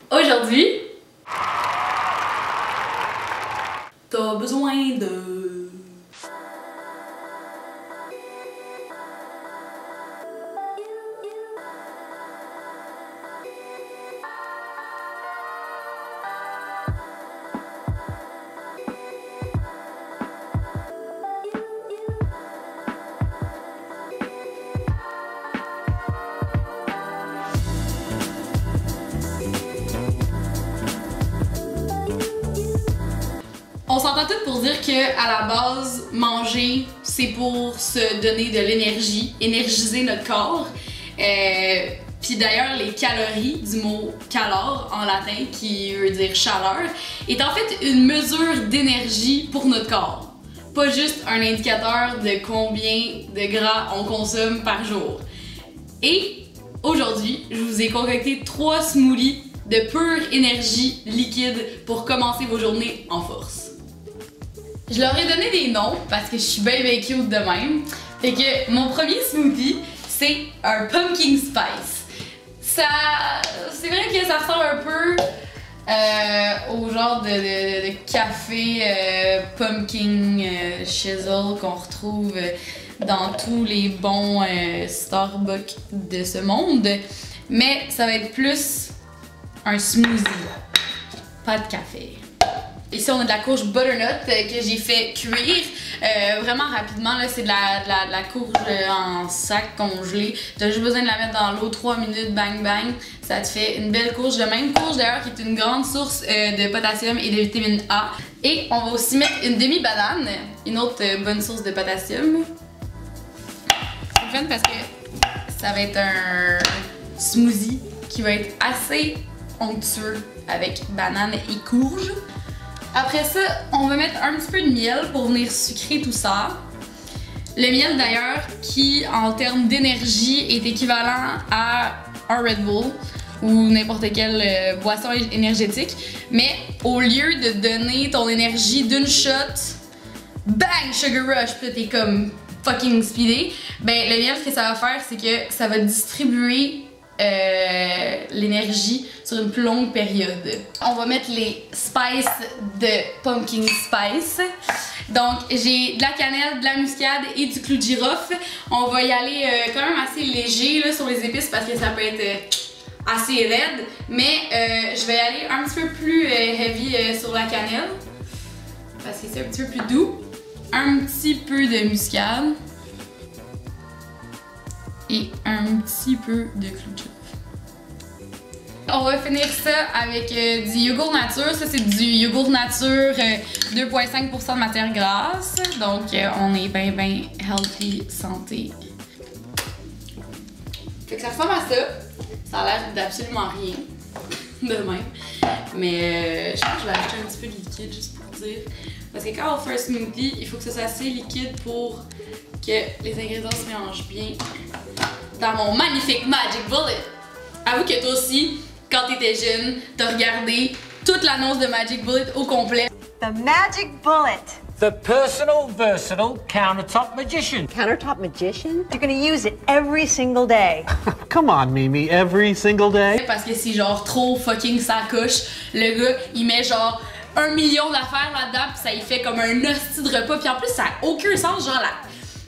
Aujourd'hui, t'as besoin de... On s'entend tous pour dire que à la base, manger, c'est pour se donner de l'énergie, énergiser notre corps. Puis d'ailleurs, les calories, du mot calor en latin, qui veut dire chaleur, est en fait une mesure d'énergie pour notre corps. Pas juste un indicateur de combien de gras on consomme par jour. Et aujourd'hui, je vous ai concocté 3 smoothies de pure énergie liquide pour commencer vos journées en force. Je leur ai donné des noms parce que je suis bien cute de même. Fait que mon premier smoothie, c'est un pumpkin spice. C'est vrai que ça ressemble un peu au genre de café pumpkin shizzle qu'on retrouve dans tous les bons Starbucks de ce monde. Mais ça va être plus un smoothie, pas de café. Ici, on a de la courge butternut que j'ai fait cuire vraiment rapidement. C'est de la courge en sac congelé. Tu as juste besoin de la mettre dans l'eau 3 minutes, bang bang. Ça te fait une belle courge. La même courge d'ailleurs qui est une grande source de potassium et de vitamine A. Et on va aussi mettre une demi-banane, une autre bonne source de potassium. C'est fun parce que ça va être un smoothie qui va être assez onctueux avec banane et courge. Après ça, on va mettre un petit peu de miel pour venir sucrer tout ça. Le miel d'ailleurs qui, en termes d'énergie, est équivalent à un Red Bull ou n'importe quelle boisson énergétique. Mais au lieu de donner ton énergie d'une shot, bang, sugar rush, puis t'es comme fucking speedé, ben le miel, ce que ça va faire, c'est que ça va distribuer l'énergie sur une plus longue période. On va mettre les spices de pumpkin spice. Donc j'ai de la cannelle, de la muscade et du clou de girofle. On va y aller quand même assez léger là, sur les épices parce que ça peut être assez raide. Mais je vais aller un petit peu plus heavy sur la cannelle parce que c'est un petit peu plus doux. Un petit peu de muscade. Et un petit peu de clou de girofle. On va finir ça avec du yogourt nature. Ça, c'est du yogourt nature 2,5% de matière grasse. Donc, on est bien healthy, santé. Fait que ça ressemble à ça. Ça a l'air d'absolument rien. De même. Mais je pense que je vais acheter un petit peu de liquide juste pour dire. Parce que quand on fait un smoothie, il faut que ça soit assez liquide pour que les ingrédients se mélangent bien dans mon magnifique Magic Bullet. Avoue que toi aussi, quand t'étais jeune, t'as regardé toute l'annonce de Magic Bullet au complet. The Magic Bullet. The personal, versatile countertop magician. Countertop magician? You're gonna use it every single day. Come on, Mimi, every single day? Parce que c'est genre trop fucking sacoche. Le gars, il met genre 1 million d'affaires là-dedans pis ça y fait comme un hostie de repas. Puis en plus, ça a aucun sens, genre là.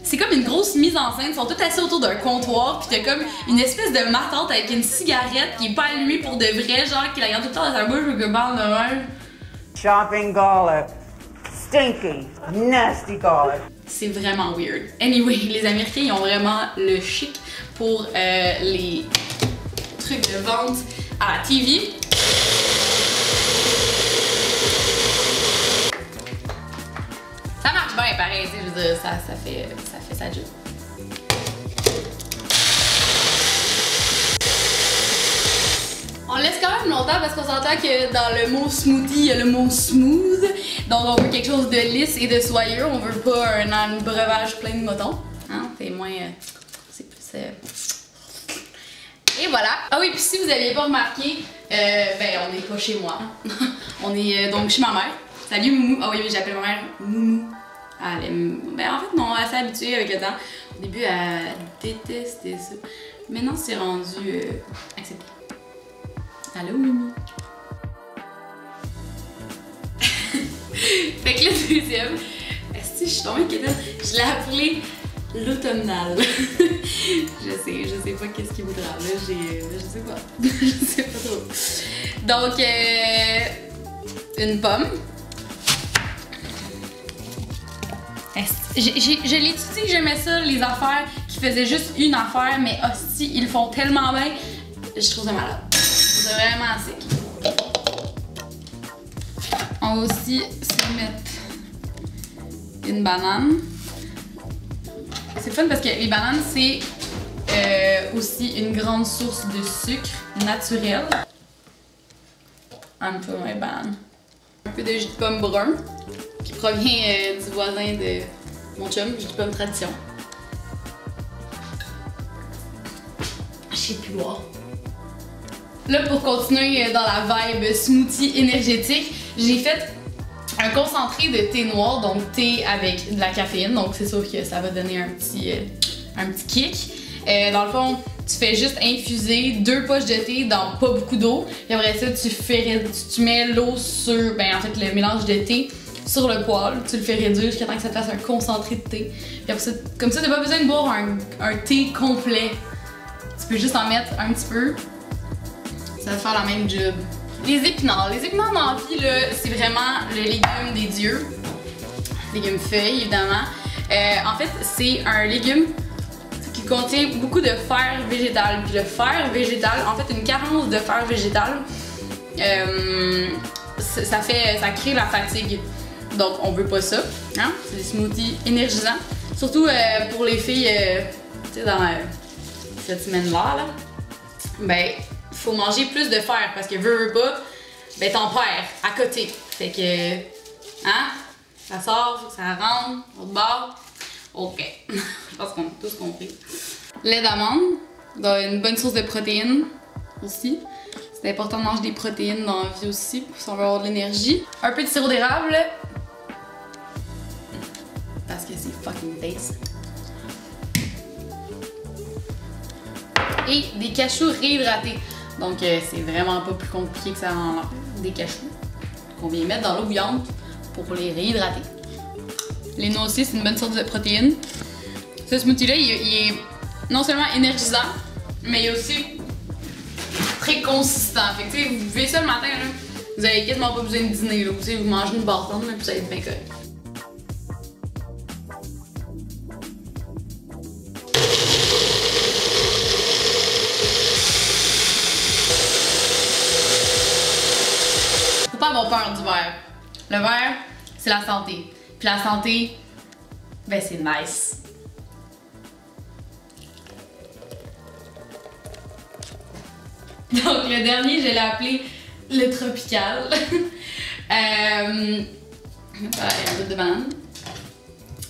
C'est comme une grosse mise en scène, ils sont tous assis autour d'un comptoir, pis t'as comme une espèce de matante avec une cigarette qui est pas allumée pour de vrai, genre qui la garde tout le temps dans sa bouche ou que parle de même. Chopping garlic. Stinky, nasty garlic. C'est vraiment weird. Anyway, les Américains, ils ont vraiment le chic pour les trucs de vente à la TV. Ça marche bien pareil, je veux dire, ça fait sa job. On laisse quand même longtemps parce qu'on s'entend que dans le mot smoothie, il y a le mot smooth. Donc on veut quelque chose de lisse et de soyeux. On veut pas un breuvage plein de motons. Hein? C'est moins... c'est plus... Et voilà. Ah oui, puis si vous n'aviez pas remarqué, ben on n'est pas chez moi. On est donc chez ma mère. Salut Moumou. Ah oui, j'appelle ma mère Moumou. Ben en fait non, elle s'est habituée avec le temps. Au début, elle détestait ça. Maintenant, c'est rendu accepté. Allô, Mimi? Fait que le deuxième, si je suis tombée inquiétante, je l'ai appelé l'automnal. je sais pas qu'est-ce qu'il voudra. Là, je sais pas. Je sais pas trop. Donc, une pomme. Je l'ai dit que j'aimais ça, les affaires qui faisaient juste une affaire, mais hostie, ils le font tellement bien. Je trouve ça malade. C'est vraiment sick. On va aussi se mettre une banane. C'est fun parce que les bananes, c'est aussi une grande source de sucre naturel. Un peu moins banane. Un peu de jus de pomme brun qui provient du voisin de mon chum, jus de pomme tradition. Je sais plus boire. Là, pour continuer dans la vibe smoothie énergétique, j'ai fait un concentré de thé noir, donc thé avec de la caféine, donc c'est sûr que ça va donner un petit kick. Dans le fond, tu fais juste infuser 2 poches de thé dans pas beaucoup d'eau, et après ça, tu mets l'eau sur, en fait, le mélange de thé sur le poêle, tu le fais réduire jusqu'à temps que ça te fasse un concentré de thé. Puis après ça, comme ça, t'as pas besoin de boire un thé complet. Tu peux juste en mettre un petit peu. Ça va te faire la même job. Les épinards. Les épinards dans la vie, là, c'est vraiment le légume des dieux. Légume feuille, évidemment. En fait, c'est un légume qui contient beaucoup de fer végétal. Puis le fer végétal, en fait, une carence de fer végétal, ça crée la fatigue. Donc, on veut pas ça. Hein? C'est des smoothies énergisants. Surtout pour les filles, tu sais, dans cette semaine-là, là, faut manger plus de fer parce que veux pas, t'en perds à côté. Fait que, hein, ça sort, ça rentre, au bord. Ok, je pense qu'on a tous compris. Lait d'amande, une bonne source de protéines aussi. C'est important de manger des protéines dans la vie aussi si on veut avoir de l'énergie. Un peu de sirop d'érable parce que c'est fucking taste. Et des cachous réhydratés. Donc c'est vraiment pas plus compliqué que ça en l'air. Des cachous qu'on vient mettre dans l'eau bouillante pour les réhydrater. Les noix aussi, c'est une bonne source de protéines. Ce smoothie-là, il est non seulement énergisant, mais il est aussi très consistant. Fait que tu sais, vous buvez ça le matin, là, vous avez quasiment pas besoin de dîner. Là. Vous mangez une barre d'onde, puis ça va être bien correct. Faut pas avoir peur du verre. Le verre, c'est la santé. Puis la santé, c'est nice. Donc le dernier, je l'ai appelé le tropical. Un bout de banane.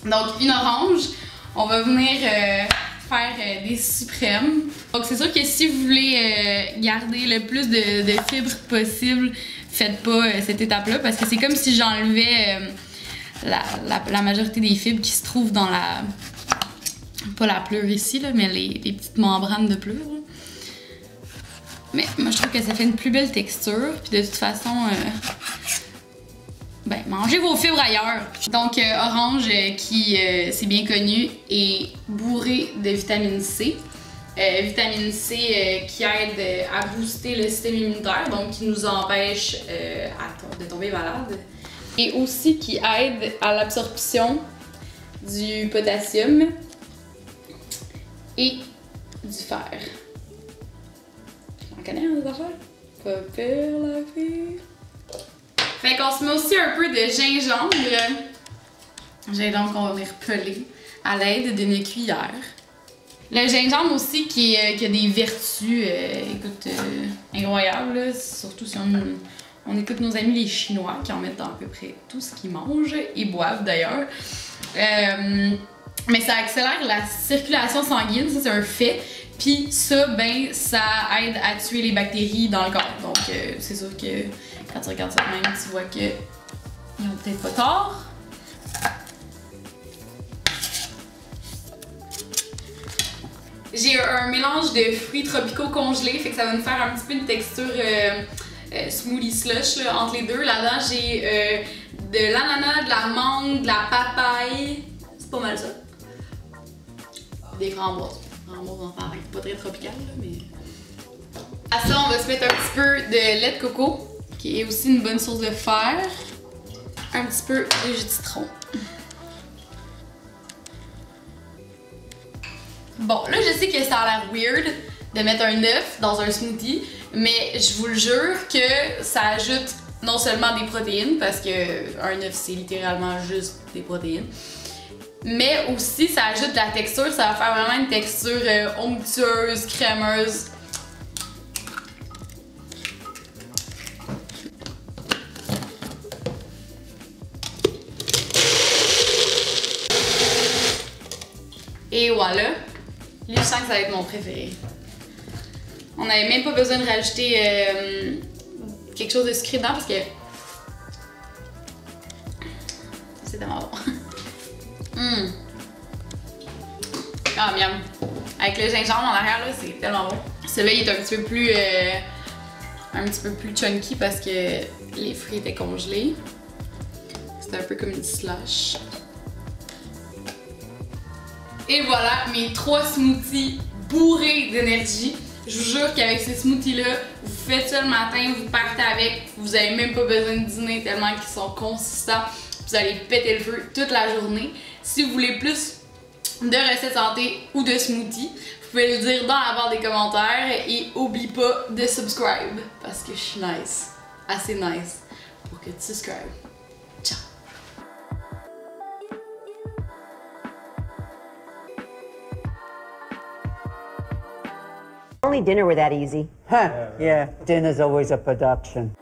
Donc une orange. On va venir faire des suprêmes. Donc c'est sûr que si vous voulez garder le plus de fibres possible, faites pas cette étape-là parce que c'est comme si j'enlevais la majorité des fibres qui se trouvent dans la... pas la pleure ici, là, mais les petites membranes de pleure. Là. Mais moi je trouve que ça fait une plus belle texture. Puis de toute façon, mangez vos fibres ailleurs. Donc orange qui, c'est bien connu, est bourré de vitamine C. Vitamine C qui aide à booster le système immunitaire, donc qui nous empêche de tomber malade. Et aussi qui aide à l'absorption du potassium et du fer. On connaît des affaires? Pas pire la fille. Fait qu'on se met aussi un peu de gingembre. Gingembre qu'on va venir peler à l'aide d'une cuillère. Le gingembre aussi qui a des vertus, incroyables, là, surtout si on écoute nos amis les Chinois qui en mettent dans à peu près tout ce qu'ils mangent et boivent d'ailleurs. Mais ça accélère la circulation sanguine, ça c'est un fait. Puis ça, ça aide à tuer les bactéries dans le corps. Donc c'est sûr que quand tu regardes ça de même, tu vois qu'ils ont peut-être pas tort. J'ai un mélange de fruits tropicaux congelés, fait que ça va nous faire un petit peu une texture smoothie slush là, entre les deux. Là-dedans, j'ai de l'ananas, de la mangue, de la papaye. C'est pas mal ça. Des framboises. Framboises en faire, pas très tropical, là, mais. À ça, on va se mettre un petit peu de lait de coco, qui est aussi une bonne source de fer. Un petit peu de jus de citron. Bon, là, je sais que ça a l'air weird de mettre un œuf dans un smoothie, mais je vous le jure que ça ajoute non seulement des protéines, parce que un œuf, c'est littéralement juste des protéines, mais aussi ça ajoute de la texture, ça va faire vraiment une texture onctueuse, crémeuse. Et voilà, lui je sens que ça va être mon préféré. On n'avait même pas besoin de rajouter quelque chose de sucré dedans parce que c'est tellement bon. Ah miam! Avec le gingembre en arrière là, c'est tellement bon. Celui-là il est un petit peu plus chunky parce que les fruits étaient congelés. C'est un peu comme une slush. Et voilà mes 3 smoothies bourrés d'énergie. Je vous jure qu'avec ces smoothies-là, vous faites ça le matin, vous partez avec, vous n'avez même pas besoin de dîner tellement qu'ils sont consistants. Vous allez péter le feu toute la journée. Si vous voulez plus de recettes santé ou de smoothies, vous pouvez le dire dans la barre des commentaires et oublie pas de subscribe parce que je suis nice, assez nice pour que tu subscribes. Ciao! Only dinner were that easy. Huh, yeah, dinner's always a production.